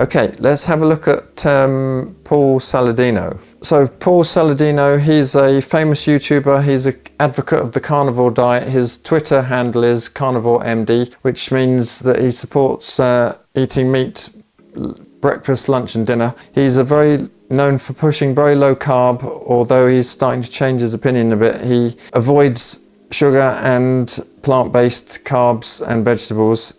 Okay, let's have a look at Paul Saladino. So Paul Saladino, he's a famous YouTuber. He's an advocate of the carnivore diet. His Twitter handle is carnivoremd, which means that he supports eating meat breakfast, lunch and dinner. He's very known for pushing very low carb, although he's starting to change his opinion a bit. He avoids sugar and plant-based carbs and vegetables.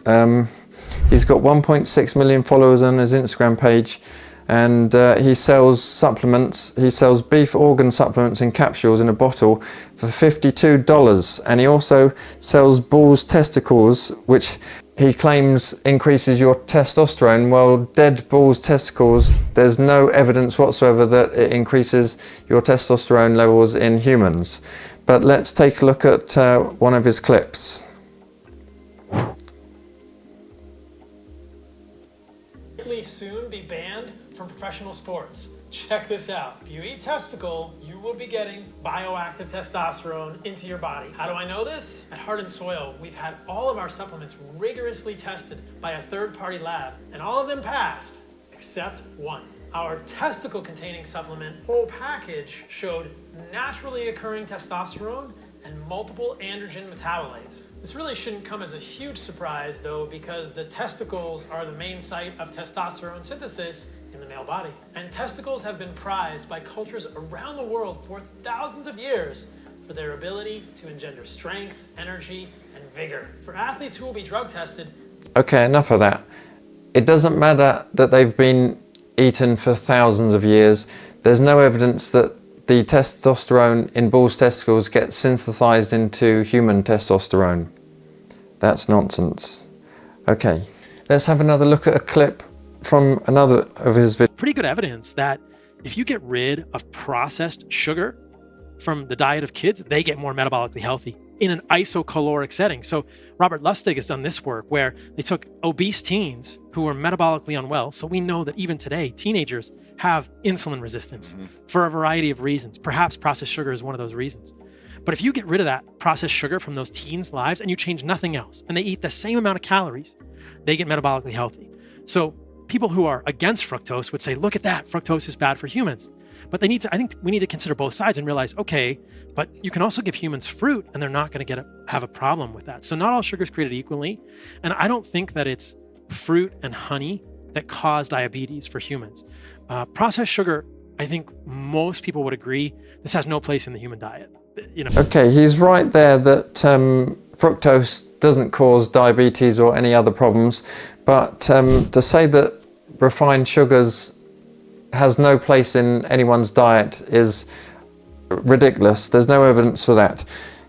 He's got 1.6 million followers on his Instagram page, and he sells supplements. He sells beef organ supplements in capsules in a bottle for $52, and he also sells bull's testicles, which he claims increases your testosterone. Well, dead bull's testicles, there's no evidence whatsoever that it increases your testosterone levels in humans. But let's take a look at one of his clips. Soon be banned from professional sports. Check this out. If you eat testicle, you will be getting bioactive testosterone into your body. How do I know this? At Heart & Soil, we've had all of our supplements rigorously tested by a third-party lab, and all of them passed, except one. Our testicle-containing supplement, whole package, showed naturally occurring testosterone and multiple androgen metabolites. This really shouldn't come as a huge surprise though, because the testicles are the main site of testosterone synthesis in the male body. And testicles have been prized by cultures around the world for thousands of years for their ability to engender strength, energy, and vigor. For athletes who will be drug tested... Okay, enough of that. It doesn't matter that they've been eaten for thousands of years. There's no evidence that the testosterone in bull's testicles gets synthesized into human testosterone. That's nonsense. Okay, let's have another look at a clip from another of his videos. Pretty good evidence that if you get rid of processed sugar from the diet of kids, they get more metabolically healthy in an isocaloric setting. So Robert Lustig has done this work where they took obese teens who were metabolically unwell. So we know that even today, teenagers have insulin resistance for a variety of reasons. Perhaps processed sugar is one of those reasons. But if you get rid of that processed sugar from those teens' lives and you change nothing else, and they eat the same amount of calories, they get metabolically healthy. So people who are against fructose would say, look at that, fructose is bad for humans. But I think we need to consider both sides and realize, okay, but you can also give humans fruit and they're not going to have a problem with that. So not all sugar is created equally. And I don't think that it's fruit and honey that cause diabetes for humans. Processed sugar, I think most people would agree, this has no place in the human diet. You know. Okay, he's right there that fructose doesn't cause diabetes or any other problems. But to say that refined sugars has no place in anyone's diet is ridiculous. There's no evidence for that.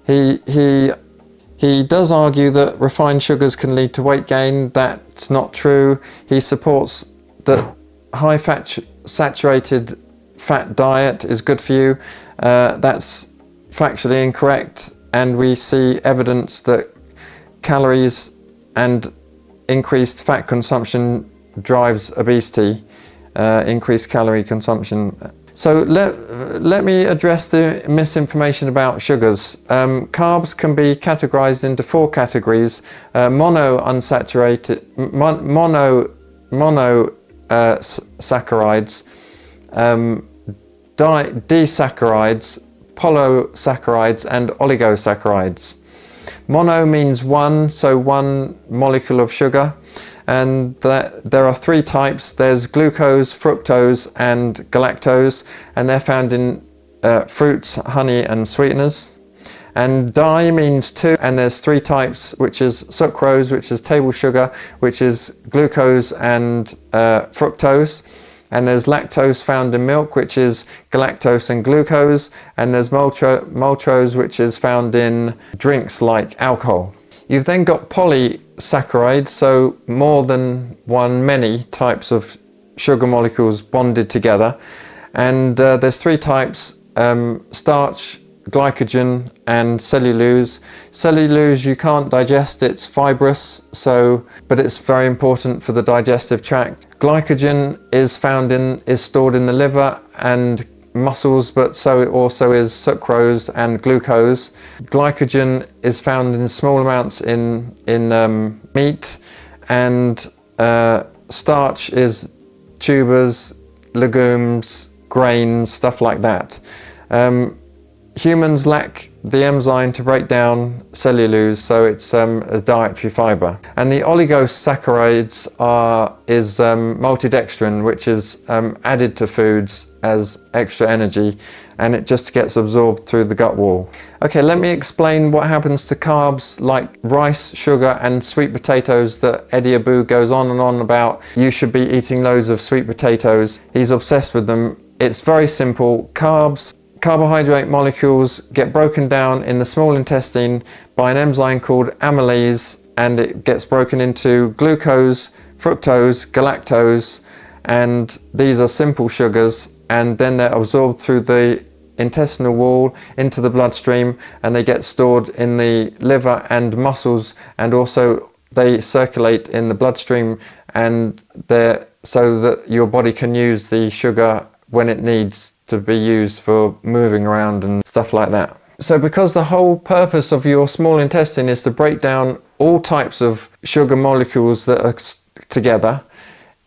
He does argue that refined sugars can lead to weight gain. That's not true. He supports that high fat saturated fat diet is good for you. That's factually incorrect, and we see evidence that calories and increased fat consumption drives obesity. Increased calorie consumption. So let me address the misinformation about sugars. Carbs can be categorized into 4 categories: monosaccharides, disaccharides, polysaccharides, and oligosaccharides. Mono means one, so one molecule of sugar. And there are 3 types. There's glucose, fructose, and galactose, and they're found in fruits, honey, and sweeteners. And di means 2, and there's 3 types, which is sucrose, which is table sugar, which is glucose and fructose. And there's lactose found in milk, which is galactose and glucose. And there's maltose, which is found in drinks like alcohol. You've then got polysaccharides, so more than many types of sugar molecules bonded together. And there's 3 types: starch, glycogen, and cellulose. Cellulose you can't digest, it's fibrous, but it's very important for the digestive tract. Glycogen is stored in the liver and muscles, but so it also is sucrose and glucose. Glycogen is found in small amounts in meat, and starch is tubers, legumes, grains, stuff like that. Humans lack the enzyme to break down cellulose, so it's a dietary fiber. And the oligosaccharides is maltodextrin, which is added to foods as extra energy, and it just gets absorbed through the gut wall. Okay, let me explain what happens to carbs like rice, sugar, and sweet potatoes that Eddie Abbew goes on and on about. You should be eating loads of sweet potatoes. He's obsessed with them. It's very simple. Carbohydrate molecules get broken down in the small intestine by an enzyme called amylase, and it gets broken into glucose, fructose, galactose, and these are simple sugars, and then they're absorbed through the intestinal wall into the bloodstream, and they get stored in the liver and muscles, and also they circulate in the bloodstream, and so that your body can use the sugar when it needs to be used for moving around and stuff like that. So because the whole purpose of your small intestine is to break down all types of sugar molecules that are together,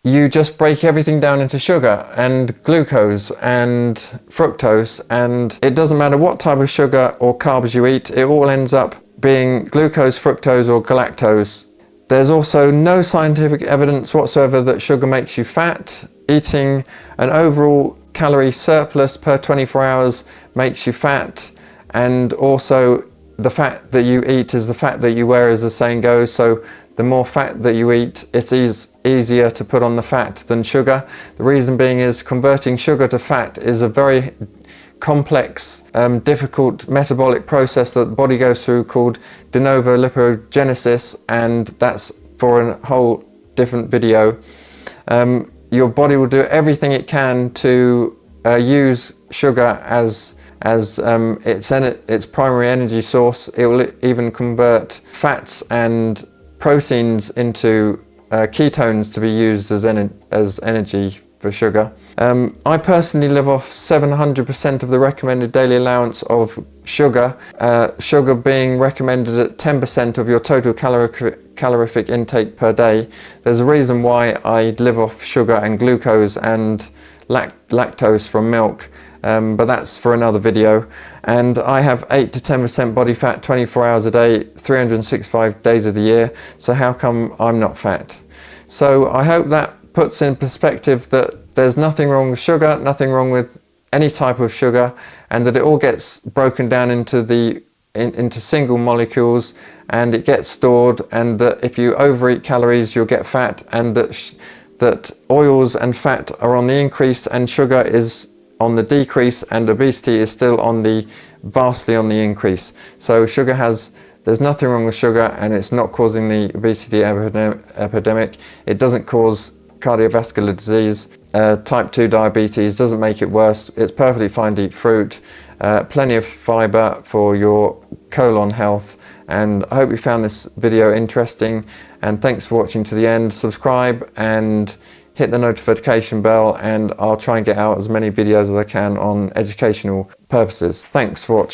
you just break everything down into sugar and glucose and fructose, and it doesn't matter what type of sugar or carbs you eat, it all ends up being glucose, fructose or galactose. There's also no scientific evidence whatsoever that sugar makes you fat. Eating an overall calorie surplus per 24 hours makes you fat, and also the fat that you eat is the fat that you wear, as the saying goes. So the more fat that you eat, it is easier to put on the fat than sugar. The reason being is converting sugar to fat is a very complex, difficult metabolic process that the body goes through called de novo lipogenesis, and that's for a whole different video. Your body will do everything it can to use sugar as its primary energy source. It will even convert fats and proteins into ketones to be used as energy for sugar. I personally live off 700% of the recommended daily allowance of sugar, sugar being recommended at 10% of your total calorific intake per day. There's a reason why I live off sugar and glucose and lactose from milk, but that's for another video. And I have 8 to 10% body fat 24 hours a day, 365 days of the year, so how come I'm not fat? So I hope that puts in perspective that there's nothing wrong with sugar, nothing wrong with any type of sugar, and that it all gets broken down into single molecules, and it gets stored, and that if you overeat calories you'll get fat, and that oils and fat are on the increase and sugar is on the decrease, and obesity is still vastly on the increase. So there's nothing wrong with sugar, and it's not causing the obesity epidemic. It doesn't cause cardiovascular disease. Type 2 diabetes doesn't make it worse. It's perfectly fine to eat fruit. Plenty of fiber for your colon health. And I hope you found this video interesting, and thanks for watching to the end. Subscribe and hit the notification bell, and I'll try and get out as many videos as I can on educational purposes. Thanks for watching.